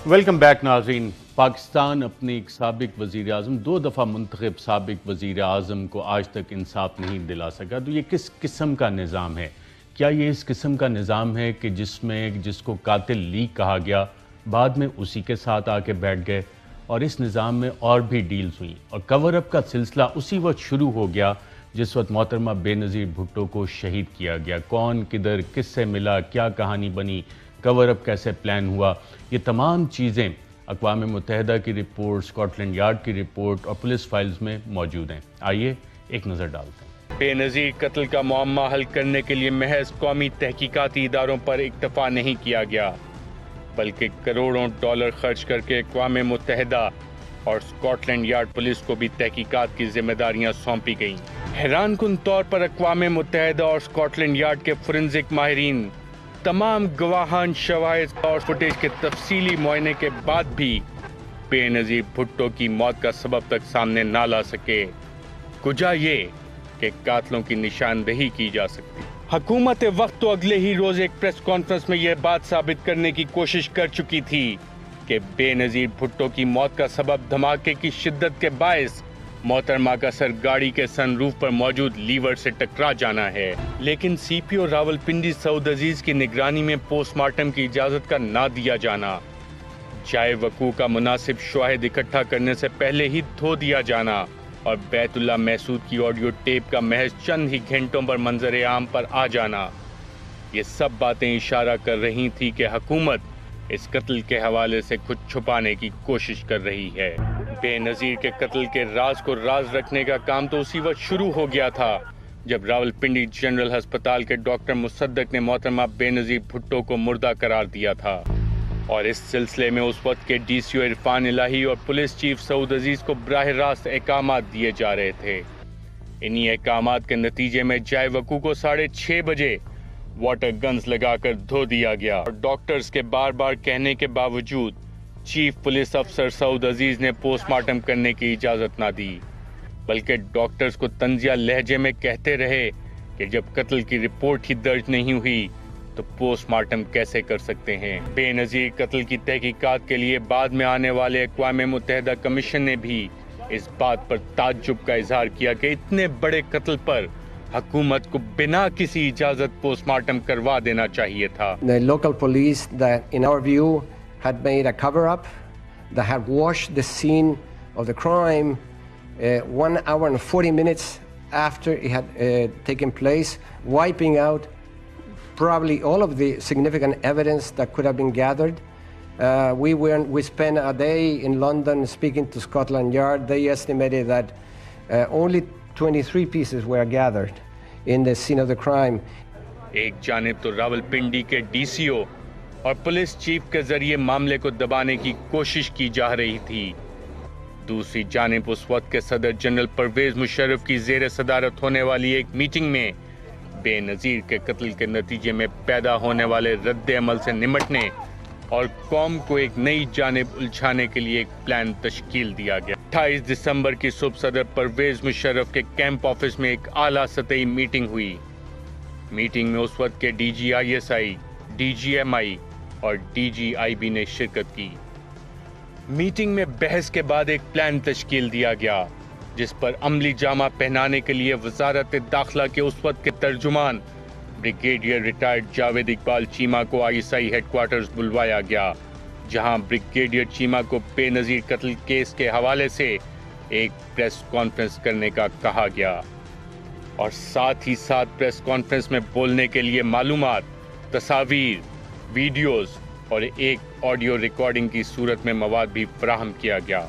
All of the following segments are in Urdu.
ویلکم بیک ناظرین. پاکستان اپنے ایک سابق وزیر اعظم 2 دفعہ منتخب سابق وزیر اعظم کو آج تک انصاف نہیں دلا سکا. تو یہ کس قسم کا نظام ہے؟ کیا یہ اس قسم کا نظام ہے کہ جس کو قاتل لیگ کہا گیا بعد میں اسی کے ساتھ آ کے بیٹھ گئے اور اس نظام میں اور بھی ڈیلز ہوئیں اور کور اپ کا سلسلہ اسی وقت شروع ہو گیا جس وقت محترمہ بے نظیر بھٹو کو شہید کیا گیا؟ کون کدھر کس سے ملا، کیا کہانی بنی، کور اپ کیسے پلان ہوا، یہ تمام چیزیں اقوام متحدہ کی رپورٹ، اسکاٹ لینڈ یارڈ کی رپورٹ اور پولیس فائلز میں موجود ہیں. آئیے ایک نظر ڈالتے ہیں. بے نظیر قتل کا معمہ حل کرنے کے لیے محض قومی تحقیقاتی اداروں پر اکتفا نہیں کیا گیا بلکہ کروڑوں ڈالر خرچ کر کے اقوام متحدہ اور اسکاٹ لینڈ یارڈ پولیس کو بھی تحقیقات کی ذمہ داریاں سونپی گئیں. حیران کن طور پر اقوام متحدہ اور اسکاٹ لینڈ یارڈ کے فورنزک ماہرین تمام گواہان، شواہد اور فوٹیج کے تفصیلی معائنے کے بعد بھی بے نظیر بھٹو کی موت کا سبب تک سامنے نہ لا سکے. وجہ یہ کہ قاتلوں کی نشاندہی کی جا سکتی. حکومت وقت تو اگلے ہی روز ایک پریس کانفرنس میں یہ بات ثابت کرنے کی کوشش کر چکی تھی کہ بے نظیر بھٹو کی موت کا سبب دھماکے کی شدت کے باعث محترمہ کا سر گاڑی کے سن روف پر موجود لیور سے ٹکرا جانا ہے. لیکن سی پی او راولپنڈی سعود عزیز کی نگرانی میں پوسٹ مارٹم کی اجازت کا نہ دیا جانا، جائے وقوع کا مناسب شواہد اکٹھا کرنے سے پہلے ہی دھو دیا جانا اور بیت اللہ محسود کی آڈیو ٹیپ کا محض چند ہی گھنٹوں پر منظر عام پر آ جانا، یہ سب باتیں اشارہ کر رہی تھی کہ حکومت اس قتل کے حوالے سے کچھ چھپانے کی کوشش کر رہی ہے. بے نظیر کے قتل کے راز کو راز رکھنے کا کام تو اسی وقت شروع ہو گیا تھا جب راولپنڈی جنرل ہسپتال کے ڈاکٹر مصدق نے محترمہ بے نظیر بھٹو کو مردہ قرار دیا تھا اور اس سلسلے میں اس وقت کے ڈی سی او عرفان الہی اور پولیس چیف سعود عزیز کو براہ راست احکامات دیے جا رہے تھے. انہی احکامات کے نتیجے میں جائے وقوع کو 6:30 بجے واٹر گنز لگا کر دھو دیا گیا اور ڈاکٹرز کے بار بار کہنے کے باوجود چیف پولیس افسر سعود عزیز نے پوسٹ مارٹم کرنے کی اجازت نہ دی بلکہ ڈاکٹرز کو طنزیہ لہجے میں کہتے رہے کہ جب قتل کی رپورٹ ہی درج نہیں ہوئی تو پوسٹ مارٹم کیسے کر سکتے ہیں. بے نظیر قتل کی تحقیقات کے لیے بعد میں آنے والے اقوام متحدہ کمیشن نے بھی اس بات پر تعجب کا اظہار کیا کہ اتنے بڑے قتل پر حکومت کو بنا کسی اجازت پوسٹ مارٹم کروا دینا چاہیے تھا. The local police that in our view had made a cover up, that had washed the scene of the crime 1 hour and 40 minutes after it had taken place, wiping out probably all of the significant evidence that could have been gathered. We spent a day in London speaking to Scotland Yard. They estimated that only 23 pieces were gathered in the scene of the crime. ایک جانب تو راولپنڈی کے ڈی سی او اور پولیس چیف کے ذریعے معاملے کو دبانے کی کوشش کی جا رہی تھی، دوسری جانب اس وقت کے صدر جنرل پرویز مشرف کی زیر صدارت ہونے والی ایک میٹنگ میں بے نظیر کے قتل کے نتیجے میں پیدا ہونے والے رد عمل سے نمٹنے اور قوم کو ایک نئی جانب الجھانے کے لیے ایک پلان تشکیل دیا گیا. 28 دسمبر کی صبح صدر پرویز مشرف کے کیمپ آفس میں ایک اعلیٰ سطحی میٹنگ ہوئی. میٹنگ میں اس وقت کے D G I S I, D G M I اور ڈی جی آئی بی نے شرکت کی. میٹنگ میں بحث کے بعد ایک پلان تشکیل دیا گیا جس پر عملی جامہ پہنانے کے لیے وزارت داخلہ کے اس وقت کے ترجمان بریگیڈیئر ریٹائرڈ جاوید اقبال چیمہ کو I S I headquarters بلوایا گیا، جہاں بریگیڈیئر چیمہ کو بے نظیر قتل کیس کے حوالے سے ایک پریس کانفرنس کرنے کا کہا گیا اور ساتھ ہی ساتھ پریس کانفرنس میں بولنے کے لیے معلومات، تصاویر، ویڈیوز اور ایک آڈیو ریکارڈنگ کی صورت میں مواد بھی فراہم کیا گیا.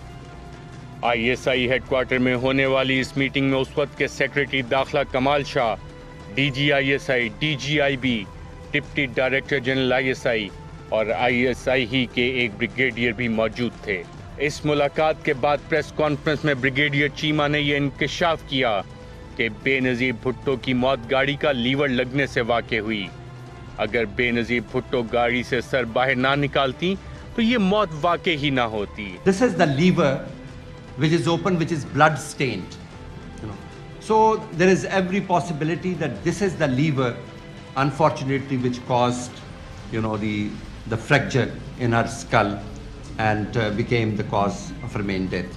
آئی ایس آئی ہیڈ کوارٹر میں ہونے والی اس میٹنگ میں اس وقت کے سیکرٹری داخلہ Kamal Shah, D G I S I, D G I B, deputy director general I S I اور آئی ایس آئی ہی کے ایک بریگیڈیئر بھی موجود تھے. اس ملاقات کے بعد پریس کانفرنس میں بریگیڈیئر چیمہ نے یہ انکشاف کیا کہ بے نظیر بھٹو کی موت گاڑی کا لیور لگنے سے واقع ہوئی. اگر بے نظیر بھٹو گاڑی سے سر باہر نہ نکالتی تو یہ موت واقع ہی نہ ہوتی. This is the lever which is open, which is blood stained. So there is every possibility that this is the lever, unfortunately, which caused, the fracture in her skull. and became the cause of her main death.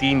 3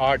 8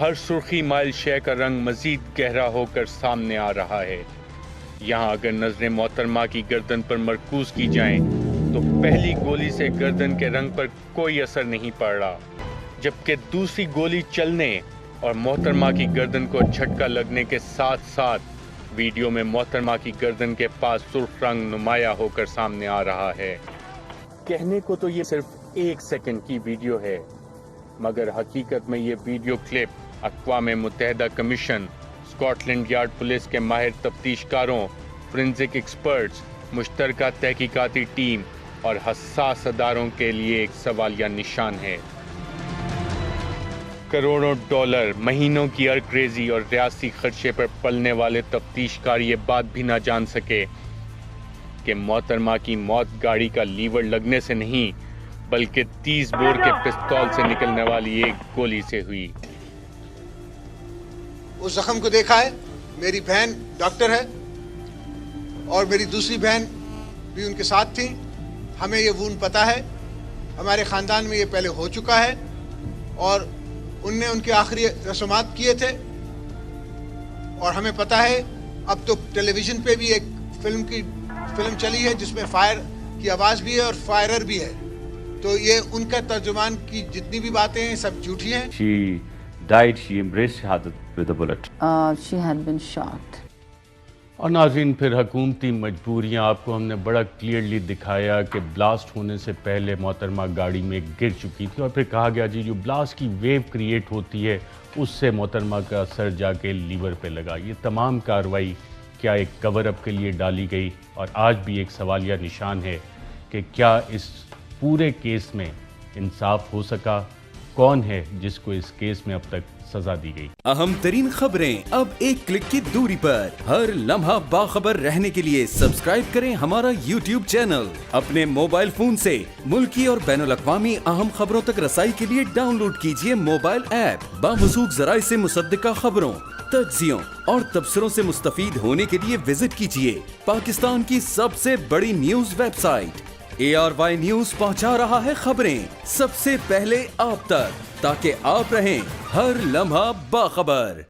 ہر سرخی مائل شے کا رنگ مزید گہرا ہو کر سامنے آ رہا ہے۔ یہاں اگر نظریں محترمہ کی گردن پر مرکوز کی جائیں تو پہلی گولی سے گردن کے رنگ پر کوئی اثر نہیں پڑ رہا، جبکہ دوسری گولی چلنے اور محترمہ کی گردن کو جھٹکا لگنے کے ساتھ ساتھ ویڈیو میں محترمہ کی گردن کے پاس سرخ رنگ نمایاں ہو کر سامنے آ رہا ہے۔ کہنے کو تو یہ صرف 1 سیکنڈ کی ویڈیو ہے، مگر حقیقت میں یہ ویڈیو کلپ اقوام متحدہ commission, Scotland yard police کے ماہر تفتیش کاروں، فورینزک ایکسپرٹس، مشترکہ تحقیقاتی ٹیم اور حساس اداروں کے لیے ایک سوالیہ نشان ہے۔ کروڑوں ڈالر، مہینوں کی ارکریزی اور ریاستی خرچے پر پلنے والے تفتیش کار یہ بات بھی نہ جان سکے کہ محترمہ کی موت گاڑی کا لیور لگنے سے نہیں بلکہ 30 بور کے پستول سے نکلنے والی ایک گولی سے ہوئی۔ اس زخم کو دیکھا ہے، میری بہن ڈاکٹر ہے اور میری دوسری بہن بھی ان کے ساتھ تھی۔ ہمیں یہ وون پتہ ہے، ہمارے خاندان میں یہ پہلے ہو چکا ہے اور ان نے ان کے آخری رسومات کیے تھے، اور ہمیں پتہ ہے اب تو ٹیلی ویژن پہ بھی ایک فلم چلی ہے جس میں فائر کی آواز بھی ہے اور فائرر بھی ہے، تو یہ ان کا ترجمان کی جتنی بھی باتیں ہیں سب جھوٹی ہیں۔ She died, she embraced shahadat with a bullet. She had been shot. اور ناظرین، پھر حکومتی مجبوریاں آپ کو ہم نے بڑا کلیئرلی دکھایا کہ بلاسٹ ہونے سے پہلے محترمہ گاڑی میں گر چکی تھی، اور پھر کہا گیا جی جو بلاسٹ کی ویو کریٹ ہوتی ہے اس سے محترمہ کا سر جا کے لیور پہ لگا۔ یہ تمام کارروائی کیا ایک کور اپ کے لیے ڈالی گئی؟ اور آج بھی ایک سوالیہ نشان ہے کہ کیا اس پورے کیس میں انصاف ہو سکا؟ کون ہے جس کو اس کیس میں اب تک سزا دی گئی؟ اہم ترین خبریں اب ایک کلک کی دوری پر، ہر لمحہ باخبر رہنے کے لیے سبسکرائب کریں ہمارا YouTube چینل۔ اپنے موبائل فون سے ملکی اور بین الاقوامی اہم خبروں تک رسائی کے لیے ڈاؤن لوڈ کیجیے موبائل ایپ۔ باموثوق ذرائع سے مصدقہ خبروں، تجزیوں اور تبصروں سے مستفید ہونے کے لیے وزٹ کیجیے پاکستان کی سب سے بڑی news website ARY news. پہنچا رہا ہے خبریں سب سے پہلے آپ تک، تاکہ آپ رہیں ہر لمحہ باخبر۔